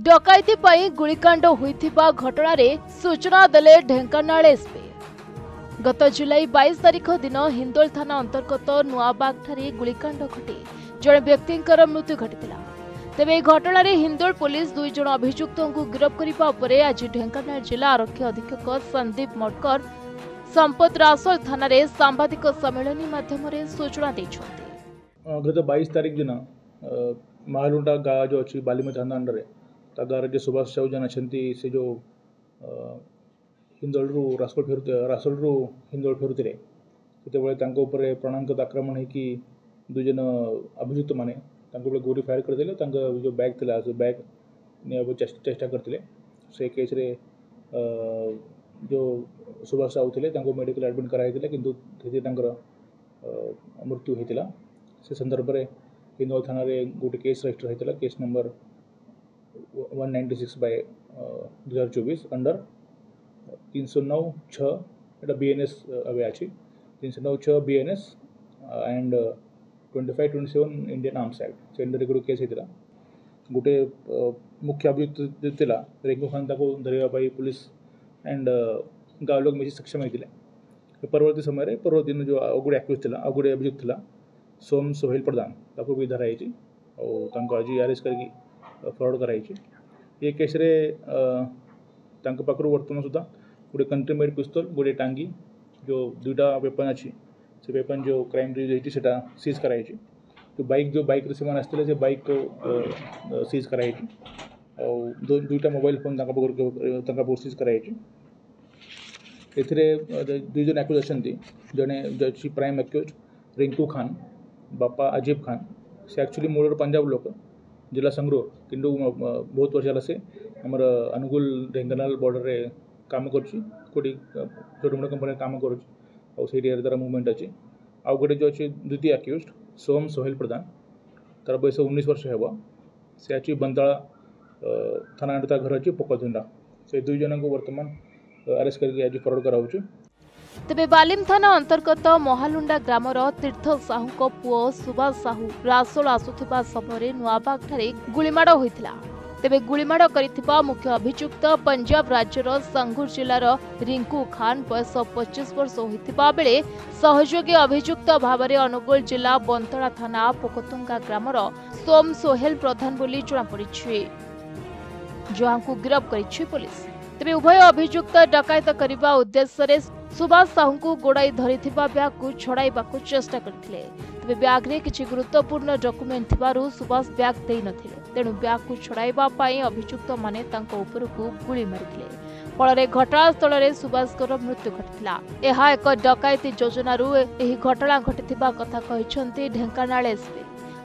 डकैती पई गुलिकांड होइथिबा घटना रे सूचना देले ढेंकानाल एसपी। गत जुलाई 22 तारिख दिन हिंदोल थाना अंतर्गत नुआबागठारे गुलिकांड घटी जड़े व्यक्तिंकर मृत्यु घटिथिला। तेबे घटना रे हिंदोल पुलिस 2 जण अभियुक्तों को गिरफ्त करिबा उपरे आज ढेंकानाल जिला आरक्षी अधीक्षक संदीप मटकर संपत रासोल थाना रे सांबादिक सम्मेलन माध्यम रे सूचना दैछथि। गत 22 तारिख दिन महालुंडा गाँ जो अच्छी बालीमे थाना अंडर गाँव जो सुभाष साहू जन अच्छा से जो हिंदोल रासोल हिंदोल फेरुते से प्राणांगत आक्रमण होगी 2 जन अभियुक्त मैंने गोली फायर करते जो बैग था से बैग नहीं चेष्टा करते से केस रे जो सुभाष साहू थे मेडिकल एडमिट कराई किंतु मृत्यु होता से संदर्भ में हिंदोल थाना गोटे केस रजिस्टर होता केस नंबर 196/2024 अंडर 309/6 एटा BNS अवे अच्छी 309/6 BNS and 25/27 Indian arms act से अंडर गोटे केस होता गोटे मुख्य अभियुक्त रेंकू खान धरवाई पुलिस एंड गाँव लोग मिली सक्षम होते परवर्ती समय परवर्ती दिन जो गोटे एक्यूज था गोटे अभियुक्त था सोम सोहेल प्रधान भी धराई और आज अरेस्ट करके फ्रॉड कराई ये केस रे पाखु वर्तमान सुधा गोटे कंट्री मेड पिस्तल गोटे टांगी जो 2टा वेपन अच्छी से वेपन जो क्राइम यूज होता सीज कराई जो बाइक से आसते से बाइक को सीज कराई और 2टा मोबाइल फोन सीज कराई एथिरे 2 जन एक्यूज अच्छे जड़े प्राइम एक्यूज रिंकू खान बापा अजीब खान से एक्चुअली मूल पंजाब लोक जिला संगरूर किंतु बहुत वर्ष से आमर अनुगुल ढेंकानाल बॉर्डर रे काम करुँची छोट मोट कंपनी काम करुँची तार मुवमेंट अच्छी आउ गोटे जो अच्छे द्वितीय एक्यूज सोम सोहेल प्रधान तार बयस 19 वर्ष हे से अच्छी बंताला थाना घर अच्छी पोकधुंडा से 2 जन को वर्तमान अरेस्ट करके आज फरवर्ड कराउछु। तेबे बालिम थाना अंतर्गत महालुंडा ग्रामर तीर्थ साहू पुओ सुभाष साहू रासोल आसुथिबा समय नुआबाग ठारे गुलिमाड़ होइथिला। तेबे गुलिमाड़ करिथिबा मुख्य अभियुक्त पंजाब राज्यर संगरूर जिलार रिंकू खान बयस 25 वर्ष होइथिबा बेले सहयोगी अभियुक्त भावरे अनुगुल जिला बंतड़ा थाना पोकतुंगा ग्रामर सोम सोहेल प्रधान बोली जणा पड़िछि जहां गिरफ्त करिछि पुलिस। तेबे उभय अभियुक्त डकायत करने उद्देश्य सुभाष साहू को गोड़ाई धरिथिबा बैग को छड़ाइबाकू चेष्टा करथिले। तेबे बैग रे किछि गुरुत्वपूर्ण डॉक्यूमेंट थिबारु सुभाष बैग देई नथिले तेणु बैग को छड़ाइबा पई अभियुक्त माने तांको उपरकू गुली मारिथिले फल घटनास्थल में सुभाषकर मृत्यु घटिथिला। एहा एक डकायती योजनारू एही घटना घटिथिबा कथा कहिसंती ढेंकानाल एसपी।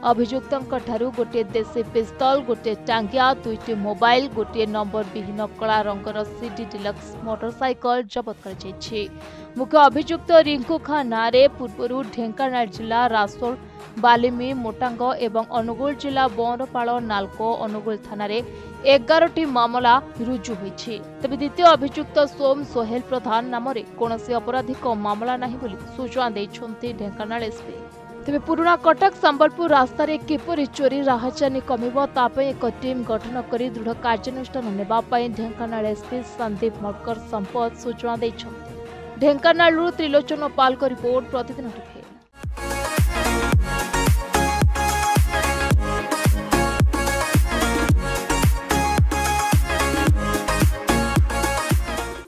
अभियुक्तों ठारू गोटे देसी पिस्तल गोटे टांगिया 2टी मोबाइल गोटे नंबर विहीन कला रंगर CD डिलक्स मोटरसाइकल जबत कर मुख्य अभियुक्त रिंकू खान नारे पूर्व ढेंकानाल जिला रासोल बालिमी मोटांग एवं अनुगुल जिला बंरपाल नालको अनुगुल थाना 11टी मामला रुजु होईछि। तबे द्वितीय अभियुक्त सोम सोहेल प्रधान नाम कौन अपराधिक मामला नहीं बोली सूचना दैछन्ति ढेंकानाल एसपी। तेबे पुराना कटक संबलपुर रास्ता रे किपरि चोरी राहचानी कमिबो तापे एक टीम गठन करी दृढ़ कार्यानुष्ठान नेबा पई ढेंकानाल एसपी संदीप मटकर संपत सूचना दैछन्ति। ढेंकानालरू त्रिलोचन पाल को रिपोर्ट प्रतिदिन।